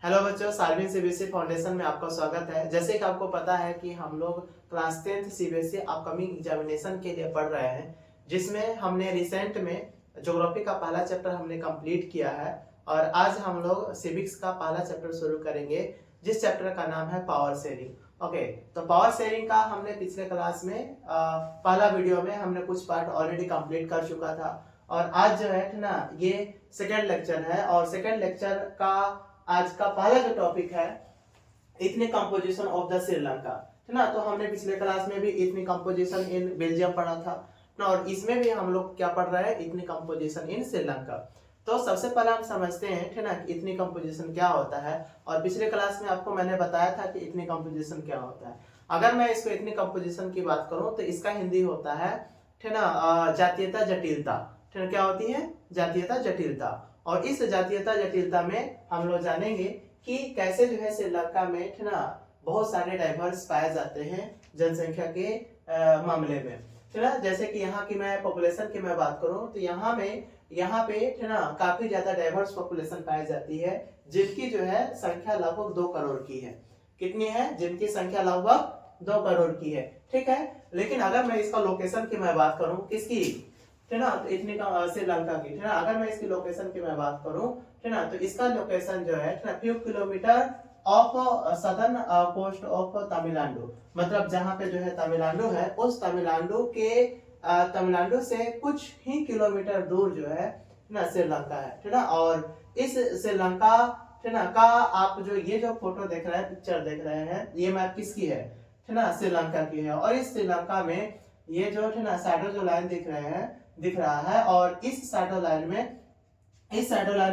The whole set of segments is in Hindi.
हेलो बच्चों, सार्विन सीबीएसई फाउंडेशन में आपका स्वागत है। जैसे कि आपको पता है कि हम लोग class 10th CBSE upcoming examination के लिए पढ़ रहे हैं, जिसमें हमने रिसेंट में ज्योग्राफी का पहला चैप्टर हमने कंप्लीट किया है और आज हम लोग सिविक्स का पहला चैप्टर शुरू करेंगे, जिस चैप्टर का नाम है पावर शेयरिंग। ओके, तो पावर शेयरिंग का हमने पिछले क्लास में पहला वीडियो में हमने कुछ पार्ट ऑलरेडी कंप्लीट कर चुका था और आज जो है ना ये सेकेंड लेक्चर है और सेकेंड लेक्चर का आज का पहला जो टॉपिक है ethnic composition of the Sri Lanka, है ना। तो हमने पिछले क्लास में भी इथनिक कंपोजिशन इन बेल्जियम पढ़ा था ना और इसमें भी हम लोग क्या पढ़ रहे हैं, इथनिक कंपोजिशन इन श्रीलंका। तो सबसे पहले हम समझते हैं, है ना, कि इथनिक कंपोजिशन क्या होता है। और पिछले क्लास में आपको मैंने बताया था कि इथनिक कंपोजिशन क्या होता है। अगर मैं इसको इथनिक कंपोजिशन की बात करूं तो इसका हिंदी होता है ना, जातीयता जटिलता। क्या होती है? जातीयता जटिलता। और इस जातीयता जटिलता में हम लोग जानेंगे कि कैसे जो है श्रीलंका में, है ना, बहुत सारे डाइवर्स पाए जाते हैं जनसंख्या के मामले में, है ना। जैसे कि यहाँ की मैं पॉपुलेशन की मैं बात करूं तो यहाँ पे है ना काफी ज्यादा डाइवर्स पॉपुलेशन पाई जाती है, जिनकी जो है संख्या लगभग 2 करोड़ की है। कितनी है? जिनकी संख्या लगभग 2 करोड़ की है। ठीक है, लेकिन अगर मैं इसका लोकेशन की मैं बात करूं, किसकी, है ना, तो इतनी श्रीलंका की, है ना, अगर मैं इसकी लोकेशन की मैं बात करूं, है ना, तो इसका लोकेशन जो है ना few kilometre of southern coast of Tamil Nadu, मतलब जहां पे जो है तमिलनाडु है, उस तमिलनाडु से कुछ ही किलोमीटर दूर जो है ना श्रीलंका है ना। और इस श्रीलंका, है ना, का आप जो ये जो फोटो देख रहे हैं, पिक्चर देख रहे हैं, ये मैप किसकी है ना, श्रीलंका की है। और इस श्रीलंका में ये जो है ना शैडो जो लाइन दिख रहा है और इस शैडो लाइन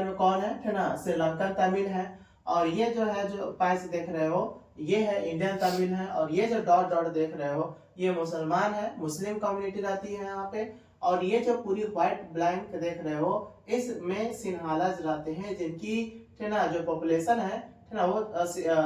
में कौन है ना, श्रीलंकन तमिल है। और ये जो है जो पाइस देख रहे हो, ये है इंडियन तमिल है। और ये जो डॉट डॉट देख रहे हो, ये मुसलमान है, मुस्लिम कम्युनिटी रहती है यहाँ पे। और ये जो पूरी व्हाइट ब्लैंक देख रहे हो, इसमें सिन्हालाज रहते हैं, जिनकी, है ना, जो पॉपुलेशन है ना वो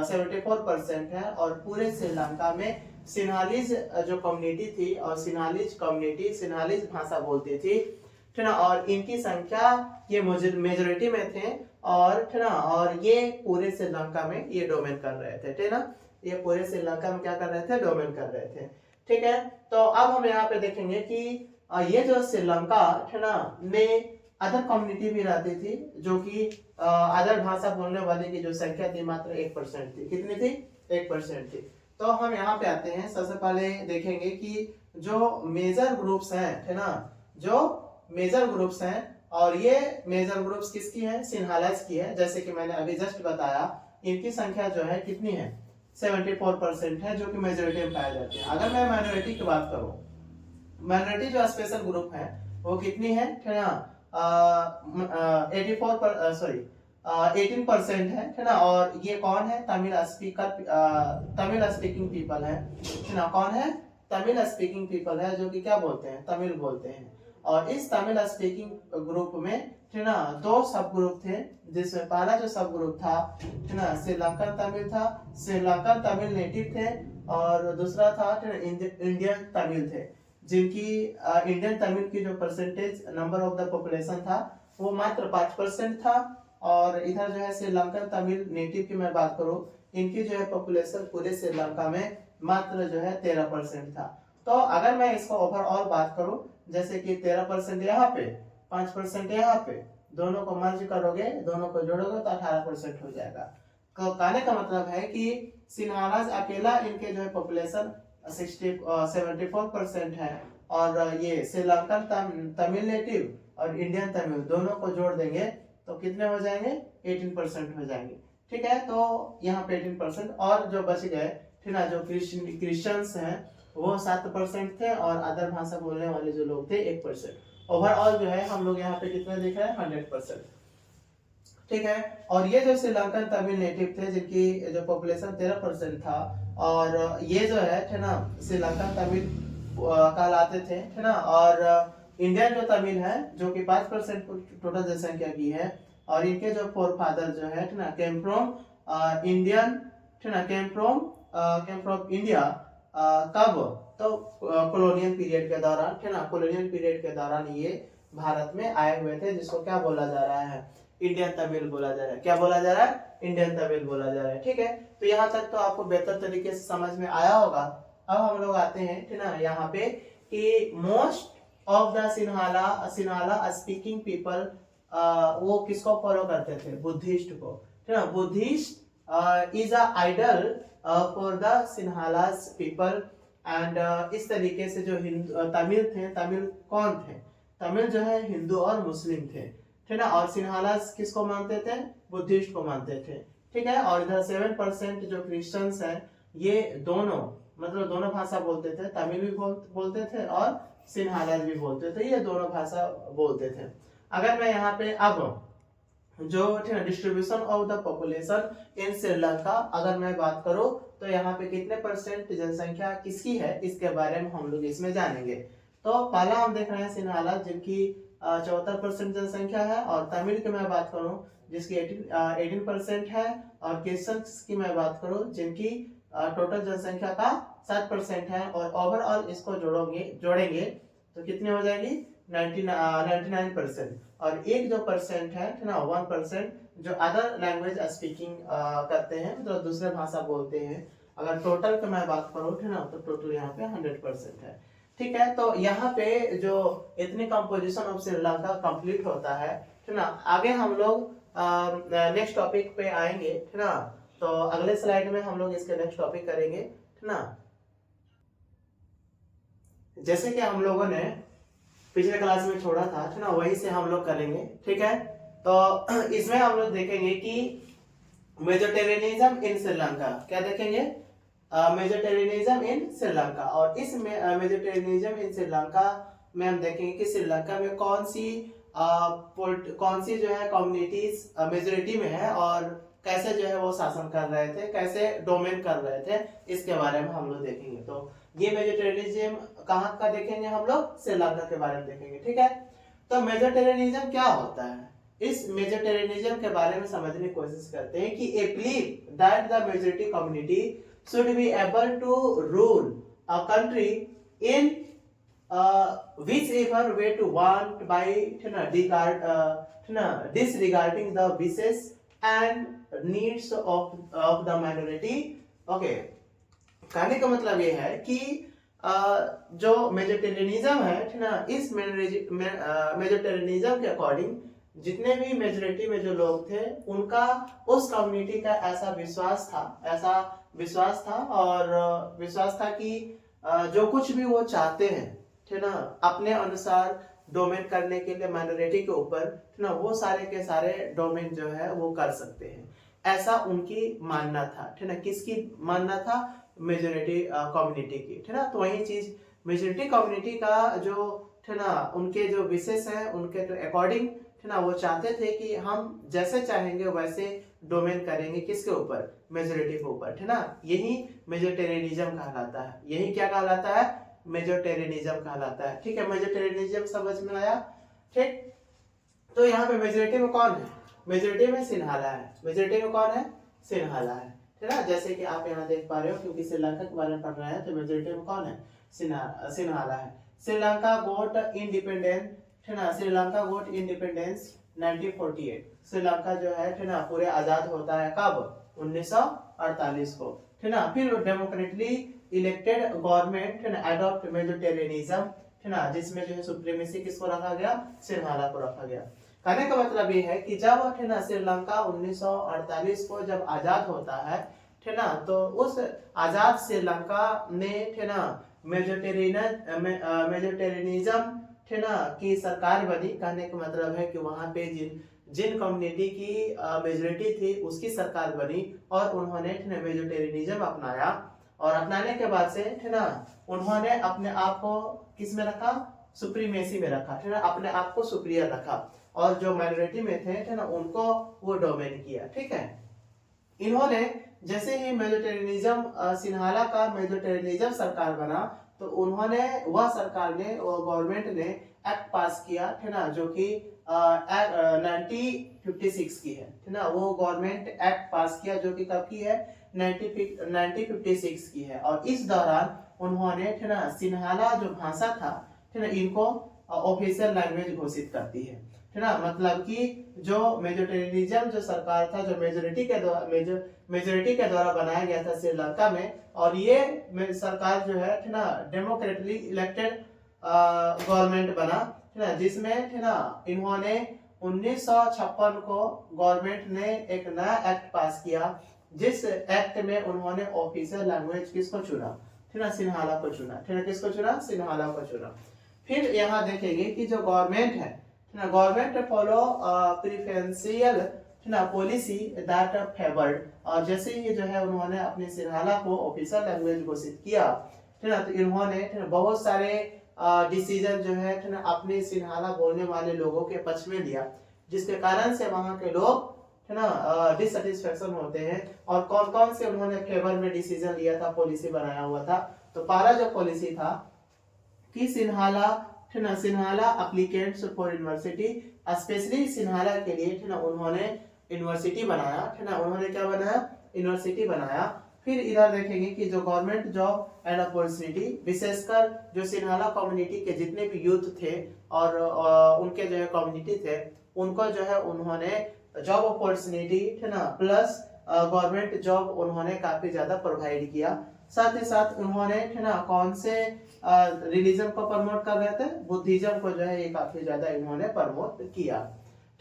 74% है। और पूरे श्रीलंका में सिन्हालीज जो कम्युनिटी थी और सिन्हालीज भाषा बोलती थी, है ना। और इनकी संख्या ये मेजोरिटी में थे और, है ना, और ये पूरे श्रीलंका में ये डोमेन कर रहे थे, है ना। ये पूरे श्रीलंका में क्या कर रहे थे? डोमेन कर रहे थे। ठीक है, तो अब हम यहाँ पे देखेंगे कि ये जो श्रीलंका, है ना, में अदर कम्युनिटी भी रहती थी, जो कि अदर भाषा बोलने वाले की जो संख्या थी मात्र 1% थी। कितनी थी? 1% थी। तो हम यहाँ पे आते हैं, सबसे पहले देखेंगे कि जो मेजर ग्रुप्स हैं, है ना, जो मेजर ग्रुप्स हैं, और ये मेजर ग्रुप्स किसकी है? सिन्हालाज की है। जैसे कि मैंने अभी जस्ट बताया, इनकी संख्या जो है कितनी है? 74% है, जो कि मेजोरिटी में पाए जाते हैं। अगर मैं माइनॉरिटी की बात करूं, माइनॉरिटी जो स्पेशल ग्रुप है वो कितनी है ना, 18% है ना। और ये कौन है? तमिल स्पीकिंग पीपल है ना। कौन है? तमिल स्पीकिंग पीपल है, जो कि क्या बोलते हैं? तमिल बोलते हैं। और इस तमिल स्पीकिंग ग्रुप में, है ना, 2 सब ग्रुप थे, जिसमें पहला जो सब ग्रुप था, है ना, श्रीलंकन तमिल था, श्रीलंकन तमिल नेटिव थे। और दूसरा था इंडियन तमिल थे, जिनकी इंडियन तमिल की जो percentage number of the population था वो मात्र 5% था। और इधर जो है श्रीलंकन तमिल नेटिव की मैं बात करूं, इनकी जो है पॉपुलेशन पूरे श्रीलंका में मात्र जो है 13% था। तो अगर मैं इसको ओवरऑल बात करूं, जैसे कि 13% यहाँ पे, 5% यहाँ पे, दोनों को मर्ज करोगे, दोनों को जोड़ोगे तो 18% हो जाएगा। तो कहने का मतलब है कि सिन्हालाज अकेला इनके जो है पॉपुलेशन 74% है। और ये श्रीलंकन तमिल नेटिव और इंडियन तमिल दोनों को जोड़ देंगे तो कितने हो जाएंगे? 18% हो जाएंगे। ठीक है, तो यहाँ पे 18% और जो बच गए थे ना, जो क्रिश्चियंस हैं वो 7% थे और अदर भाषा बोलने वाले जो लोग थे 1%। ओवरऑल जो है हम लोग यहाँ पे कितने दिख रहे हैं? 100%। ठीक है, और ये जो श्रीलंकन तमिल नेटिव थे, जिनकी जो पॉपुलेशन 13% था, और ये जो है ना श्रीलंकन तमिल कहलाते थे, है ना। और इंडियन जो तमिल है, जो कि 5% टोटल जनसंख्या की है, और इनके जो फोर फादर जो है ना केम फ्रॉम इंडियन, है ना, केम फ्रॉम इंडिया। कब? तो कॉलोनियल पीरियड के दौरान, है ना, कॉलोनियल पीरियड के दौरान ये भारत में आए हुए थे, जिसको क्या बोला जा रहा है? इंडियन तमिल बोला जा रहा है। क्या बोला जा रहा है? इंडियन तमिल बोला जा रहा है। ठीक है, तो यहाँ तक तो आपको बेहतर तरीके से समझ में आया होगा। अब हम लोग आते हैं, ठीक ना, यहाँ पे कि most of the Sinhala speaking people, वो किसको फॉलो करते थे? बुद्धिस्ट को, ठीक ना। Buddhist is a idol for the Sinhalas people and इस तरीके से जो तमिल थे, तमिल कौन थे? तमिल जो है हिंदू और मुस्लिम थे, ठीक ना। और सिन्हालास किसको मानते थे? बुद्धिस्ट को मानते थे, ठीक है। और इधर 7% जो क्रिश्चियंस हैं, ये दोनों मतलब दोनों भाषा बोलते थे, तमिल भी बोलते थे और सिन्हालास भी बोलते थे, ये दोनों भाषा बोलते थे। अगर मैं यहाँ पे अब जो distribution of the population in Sri Lanka अगर मैं बात करूं, तो यहाँ पे कितने परसेंट जनसंख्या किसकी है, इसके बारे में हम लोग इसमें जानेंगे। तो पहला हम देख रहे हैं सिन्हाला, जिनकी 74% जनसंख्या है। और तमिल की मैं बात करूं, जिसकी 18% है। और क्रिश्चियंस की मैं बात करूं, जिनकी टोटल जनसंख्या का 7% है। और ओवरऑल इसको जोड़ेंगे तो कितनी हो जाएगी? 99%। और एक जो परसेंट है ना, 1% जो अदर लैंग्वेज स्पीकिंग करते हैं, मतलब दूसरे भाषा बोलते हैं। अगर टोटल की मैं बात करूं, ठीक ना, तो टोटल यहाँ पे 100% है, ठीक है। तो यहाँ पे जो ethnic composition of Sri Lanka complete होता है, ठीक ना। आगे हम लोग नेक्स्ट टॉपिक पे आएंगे, ठीक ना। तो अगले स्लाइड में हम लोग इसके नेक्स्ट टॉपिक करेंगे, ठीक ना। जैसे कि हम लोगों ने पिछले क्लास में छोड़ा था, ठीक ना, वही से हम लोग करेंगे, ठीक है। तो इसमें हम लोग देखेंगे कि मेजोटेरियनिज्म इन श्रीलंका, क्या देखेंगे? मेजोटेरियनिज्म इन श्रीलंका। और इस मेजोटेरियनिज्म इन श्रीलंका में हम देखेंगे कि श्रीलंका में कौन सी जो है कम्युनिटीज मेजोरिटी में है और कैसे जो है वो शासन कर रहे थे, कैसे डोमेन कर रहे थे, इसके बारे में हम लोग देखेंगे। तो ये मेजोटेरियनिज्म कहाँ का देखेंगे हम लोग? श्रीलंका के बारे में देखेंगे, ठीक है। तो मेजोटेरियनिज्म क्या होता है? इस मेजोटेरियनिज्म के बारे में समझने की कोशिश करते हैं कि a believe that the majority community should be able to rule a country in whichever way to want by disregarding the wishes and needs of the minority. Okay, कहने का मतलब ये है कि जो मेजोटेरियनिज्म है, ठीक ना, इस मेजोटेरियनिज्म के अकॉर्डिंग जितने भी मेजोरिटी में जो लोग थे, उनका उस कम्युनिटी का ऐसा विश्वास था और विश्वास था कि जो कुछ भी वो चाहते हैं, ठीक ना, अपने अनुसार डोमेन करने के लिए माइनॉरिटी के ऊपर, ठीक ना, वो सारे के सारे डोमेन जो है वो कर सकते हैं, ऐसा उनकी मानना था, ठीक ना। किसकी मानना था? मेजोरिटी कम्युनिटी की, ठीक ना। तो वही चीज मेजोरिटी कम्युनिटी का जो, ठीक ना, उनके जो विशेष है, उनके जो अकॉर्डिंग, ठीक ना, वो चाहते थे कि हम जैसे चाहेंगे वैसे डोमेन करेंगे, किसके ऊपर? मेजोरिटी के ऊपर, ठीक ना। यही मेजोटेरियनिज्म कहलाता है। यही क्या कहलाता है? मेजोटेरियनिज्म कहलाता है, ठीक है। मेजोटेरियनिज्म समझ में आया, ठीक। तो यहाँ पे मेजोरिटी में कौन है? मेजोरिटी में सिन्हाला है। मेजोरिटी में कौन है? सिन्हाला है, ठीक है। जैसे कि आप यहाँ देख पा रहे हो, क्योंकि श्रीलंका के बारे में पढ़ रहे हैं, तो मेजोरिटी में कौन है? सिन्हाला है। श्रीलंका गोट इंडिपेंडेंट, ठीक ना, श्रीलंका गोट इंडिपेंडेंस 1948। श्रीलंका जो है, ठीक ना, पूरे आजाद होता है कब? 1948 को, ठीक ना। फिर डेमोक्रेटिकली इलेक्टेड गवर्नमेंट, ठीक ना, अडॉप्ट मेजोटेरियनिज्म, ठीक ना, जिसमें जो है सुप्रीमेसी किसको रखा गया? सिन्हाला को रखा गया। कहने का मतलब ये है कि जब, ठीक ना, श्रीलंका 1948 को जब आजाद होता है, ठीक ना, तो उस आजाद श्रीलंका में, ठीक ना, मेजोटेरियनिज्म, ठीक ना, की सरकार बनी। कहने का मतलब है कि वहां पे जिन कम्युनिटी की मेजोरिटी थी, उसकी सरकार बनी और उन्होंने, ठीक ना, मेजोटेरियनिज्म अपनाया। और अपनाने के बाद से, ठीक ना, उन्होंने अपने आप को किस में रखा? सुप्रीमेसी में रखा, ठीक ना, अपने आप को सुप्रियर रखा। और जो माइनॉरिटी में थे, ठीक ना, उनको वो डोमेन किया, ठीक है। इन्होंने जैसे ही मेजोटेरियनिज्म, सिन्हाला का मेजोटेरियनिज्म सरकार बना, तो उन्होंने, वह सरकार ने, गवर्नमेंट ने एक्ट पास किया, ठीक ना, जो कि 1956 की है, ठीक ना। वो गवर्नमेंट एक्ट पास किया जो कि कब की है? 1956 की है। और इस दौरान उन्होंने, ठीक ना, सिन्हाला जो भाषा था, ठीक ना, इनको ऑफिशियल लैंग्वेज घोषित करती है, ठीक है ना, मतलब कि जो मेजोरिटेरिज्म जो सरकार था, जो मेजोरिटी के द्वारा बनाया गया था श्रीलंका में, और ये सरकार जो है ना डेमोक्रेटिकली इलेक्टेड गवर्नमेंट बना, है ना, जिसमें है ना इन्होंने 1956 को गवर्नमेंट ने एक नया एक्ट पास किया, जिस एक्ट में उन्होंने ऑफिशियल लैंग्वेज किसको चुना, है ना, सिन्हाला को चुना, है ना, किसको चुना, सिन्हाला को चुना। फिर यहाँ देखेंगे कि जो गवर्नमेंट है ना, गवर्नमेंट फॉलो प्रिफरेंशियल ना पॉलिसी दैट फेवर्ड, और जैसे ही जो है उन्होंने अपने सिन्हाला को ऑफिशियल लैंग्वेज घोषित किया, है ना, तो इन्होंने बहुत सारे डिसीजन जो है ना अपने सिन्हाला बोलने वाले लोगों के पक्ष में लिया, जिसके कारण से वहां के लोग है ना डिससेटिस्फेक्शन होते हैं। और कौन कौन से उन्होंने फेवर में डिसीजन लिया था, पॉलिसी बनाया हुआ था, तो पहला जो पॉलिसी था कि सिन्हाला है ना, Sinhala applicants for university, specially Sinhala के लिए है ना उन्होंने यूनिवर्सिटी बनाया, है ना, उन्होंने क्या बनाया, यूनिवर्सिटी बनाया। फिर इधर देखेंगे कि जो गवर्नमेंट जॉब एंड अपॉर्चुनिटी, विशेषकर जो सिन्हाला कम्युनिटी के जितने भी यूथ थे और उनके जो है कम्युनिटी थे, उनको जो है उन्होंने जॉब अपॉर्चुनिटी है ना प्लस गवर्नमेंट जॉब उन्होंने काफी ज्यादा प्रोवाइड किया। साथ ही साथ उन्होंने है ना कौन से रिलीजन को प्रमोट कर रहे थे, बुद्धिज्म को जो है ये काफी ज्यादा इन्होंने प्रमोट किया।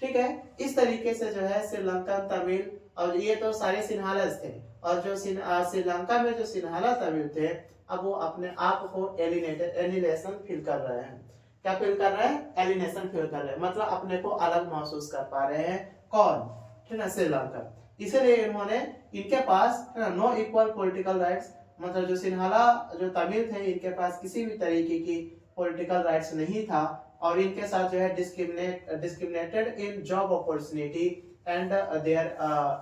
ठीक है, इस तरीके से जो है श्रीलंका तमिल, और ये तो सारे सिन्हालस थे, और जो श्रीलंका में जो सिन्हाला तमिल थे, अब वो अपने आप को एलिनेशन फील कर रहे हैं। क्या फील कर रहे हैं, एलिनेशन फील कर रहे हैं, मतलब अपने को अलग महसूस कर पा रहे हैं। कौन, है ना, श्रीलंका। इसलिए इन्होंने, इनके पास है ना नो इक्वल पॉलिटिकल राइट्स, मतलब जो सिन्हाला जो तमिल थे, इनके पास किसी भी तरीके की पॉलिटिकल राइट्स नहीं था, और इनके साथ जो है discriminated in job opportunity and their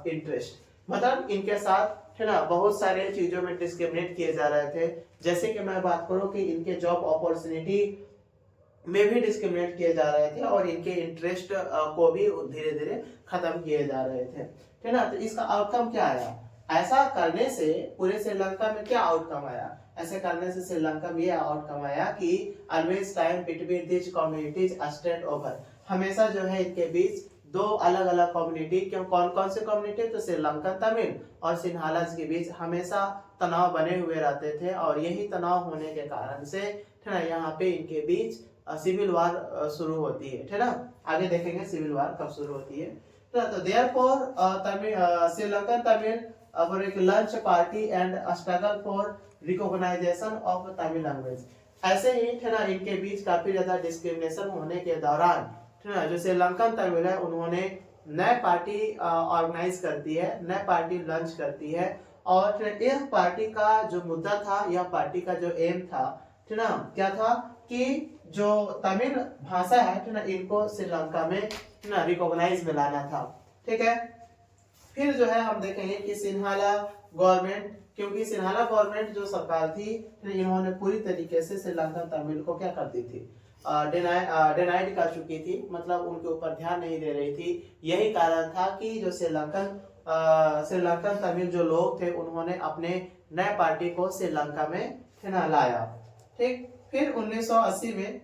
interest, मतलब इनके साथ है ना बहुत सारे चीजों में डिस्क्रिमिनेट किए जा रहे थे। जैसे कि मैं बात करूं कि इनके जॉब अपॉर्चुनिटी में भी डिस्क्रिमिनेट किए जा रहे थे, और इनके इंटरेस्ट को भी धीरे धीरे खत्म किए जा रहे थे, है ना। तो इसका आउटकम क्या आया, ऐसा करने से पूरे श्रीलंका में क्या आउटकम आया, ऐसे करने से श्रीलंका में यह आउटकम आया कि always time between this communities state over, हमेशा जो है इनके बीच दो अलग अलग कम्युनिटी, क्यों, कौन कौन से कम्युनिटी, तो श्रीलंकन तमिल और सिन्हालास के बीच हमेशा तनाव बने हुए रहते थे, और यही तनाव होने के कारण से यहाँ पे इनके बीच सिविल वार शुरू होती है ना। आगे देखेंगे सिविल वार कब शुरू होती है। तो देयरफॉर श्रीलंकन तमिल फॉर एक lunch party and struggle for recognisation of Tamil language, ऐसे ही है ना इनके बीच काफी ज्यादा डिस्क्रिमिनेशन होने के दौरान है ना जो श्रीलंकन तमिल है, उन्होंने नए पार्टी ऑर्गेनाइज करती है, नए पार्टी लंच करती है, और यह पार्टी का जो मुद्दा था, यह पार्टी का जो एम था, है ना, क्या था कि जो तमिल भाषा है ना इनको श्रीलंका में ना रिकॉग्नाइज में लाना था। ठीक है, फिर जो है हम देखेंगे कि सिन्हाला गवर्नमेंट, क्योंकि सिन्हाला गवर्नमेंट जो सरकार थी इन्होंने पूरी तरीके से श्रीलंका तमिल को क्या करती थी, डिनाइड कर चुकी थी, मतलब उनके ऊपर ध्यान नहीं दे रही थी। यही कारण था कि जो श्रीलंकन तमिल जो लोग थे उन्होंने अपने नए पार्टी को श्रीलंका में लाया। ठीक, फिर 1980 में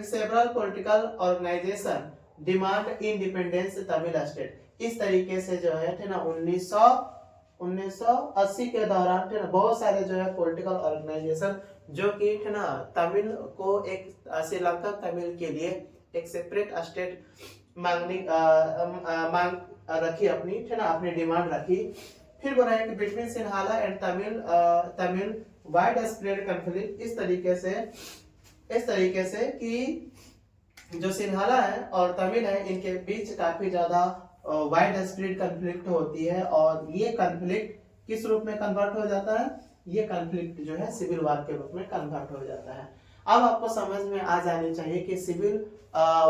several political organisation demand independence Tamil state, इस तरीके से जो है ना 1980 के दौरान बहुत सारे जो है पॉलिटिकल ऑर्गेनाइजेशन जो कि ना तमिल को एक श्रीलंका तमिल के लिए एक सेपरेट स्टेट मांग रखी अपनी, है ना, अपनी डिमांड रखी। फिर बोला है कि between Sinhala and Tamil wide spread conflict, इस तरीके से कि जो सिन्हाला है और तमिल है इनके बीच काफी ज्यादा वाइड स्प्रेड कॉन्फ्लिक्ट होती है, और ये कॉन्फ्लिक्ट किस रूप में कन्वर्ट हो जाता है, ये कॉन्फ्लिक्ट जो है सिविल वार के रूप में कन्वर्ट हो जाता है। अब आपको समझ में आ जानी चाहिए कि सिविल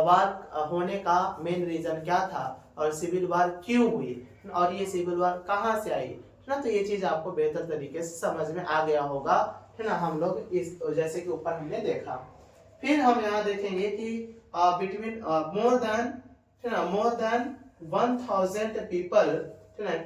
वार होने का मेन रीजन क्या था, और सिविल वार क्यों हुई, और ये सिविल वार कहाँ से आई ना, तो ये चीज आपको बेहतर तरीके से समझ में आ गया होगा, है ना। हम लोग इस जैसे कि ऊपर हमने देखा। फिर हम यहाँ देखेंगे कि between more than 1000 people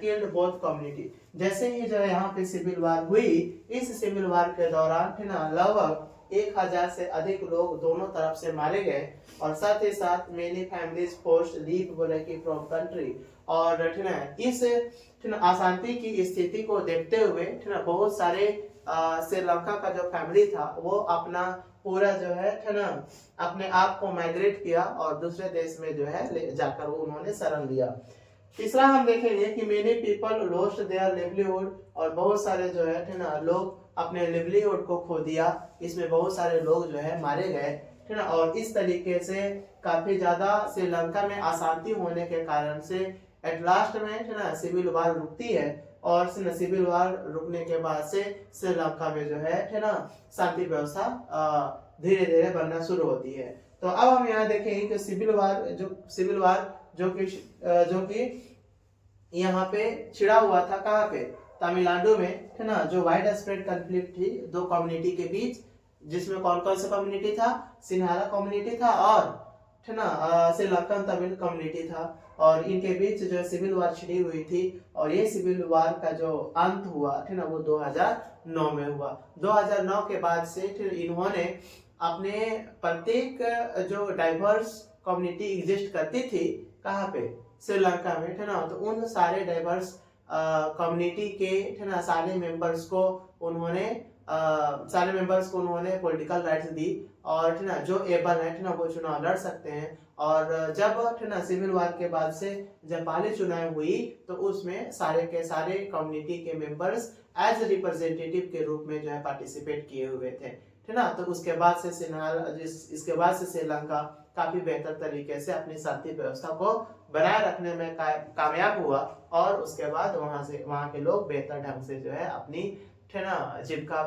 killed both community, जैसे ही जो यहाँ पे सिविल वार हुई, इस सिविल वार के दौरान लगभग 1000 से अधिक लोग दोनों तरफ से मारे गए और साथ ही साथ मेनी फैमिलीज फोर्स्ड लीव बोले कि फ्रॉम कंट्री। और इस अशांति की स्थिति को देखते हुए बहुत सारे श्रीलंका का जो फैमिली था वो अपना पूरा जो है ना अपने आप को माइग्रेट किया और दूसरे देश में जो है ले जाकर वो उन्होंने शरण लिया। तीसरा हम देखेंगे कि many people lost their livelihood, और बहुत सारे जो है ना लोग अपने लिवलीहुड को खो दिया। इसमें बहुत सारे लोग जो है मारे गए, है ना। और इस तरीके से काफी ज्यादा श्रीलंका में अशांति होने के कारण से एट लास्ट में है ना सिविल वार रुकती है और सिविल वार रुकने के बाद से श्रीलंका में जो है ना शांति व्यवस्था धीरे धीरे बनना शुरू होती है। तो अब हम यहाँ देखेंगे कि सिविल वार जो कि यहाँ पे छिड़ा हुआ था, कहाँ पे, तमिलनाडु में, है ना। जो वाइड स्प्रेड कॉन्फ्लिक्ट थी दो कम्युनिटी के बीच, जिसमें कौन कौन सा कम्युनिटी था, सिन्हाला कम्युनिटी था और है ना श्रीलंकन तमिल कम्युनिटी था। और इनके बीच जो सिविल वार छिड़ी हुई थी और ये सिविल वार का जो अंत हुआ है ना वो 2009 में हुआ। 2009 के बाद से फिर इन्होंने अपने प्रत्येक जो डाइवर्स कम्युनिटी एग्जिस्ट करती थी कहाँ पे, श्रीलंका में, है ना। तो उन सारे डाइवर्स कम्युनिटी के है ना सारे मेंबर्स को उन्होंने पॉलिटिकल राइट्स दी और है ना जो एबल है ना वो चुनाव लड़ सकते हैं। और जब है ना सिविल वार के बाद से जब पहले चुनाव हुई तो उसमें सारे के सारे कम्युनिटी के मेंबर्स एज रिप्रेजेंटेटिव के रूप में जो है पार्टिसिपेट किए हुए थे, है ना। तो उसके बाद से इसके बाद से श्रीलंका काफी बेहतर तरीके से अपनी शांति व्यवस्था को बनाए रखने में कामयाब हुआ और उसके बाद वहाँ के लोग बेहतर ढंग से जो है अपनी है ना जीविका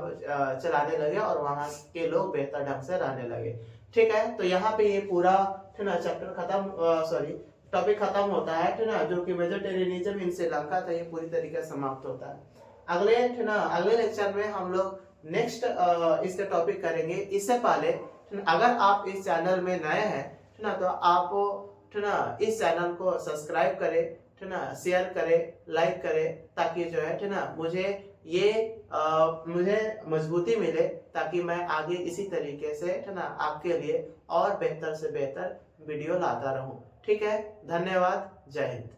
चलाने लगे और वहाँ के लोग बेहतर ढंग से रहने लगे। ठीक है, तो यहाँ पे ये पूरा है ना चैप्टर टॉपिक खत्म होता है ना, जो कि वेजिटेरियनिज्म इन श्रीलंका था, ये पूरी तरीके से समाप्त होता है। अगले लेक्चर में हम लोग नेक्स्ट इसके टॉपिक करेंगे। इससे पहले अगर आप इस चैनल में नए हैं ना तो आप ना इस चैनल को सब्सक्राइब करें, है ना, शेयर करें, लाइक करें, ताकि जो है ना मुझे मजबूती मिले ताकि मैं आगे इसी तरीके से है ना आपके लिए और बेहतर से बेहतर वीडियो लाता रहूं। ठीक है, धन्यवाद, जय हिंद।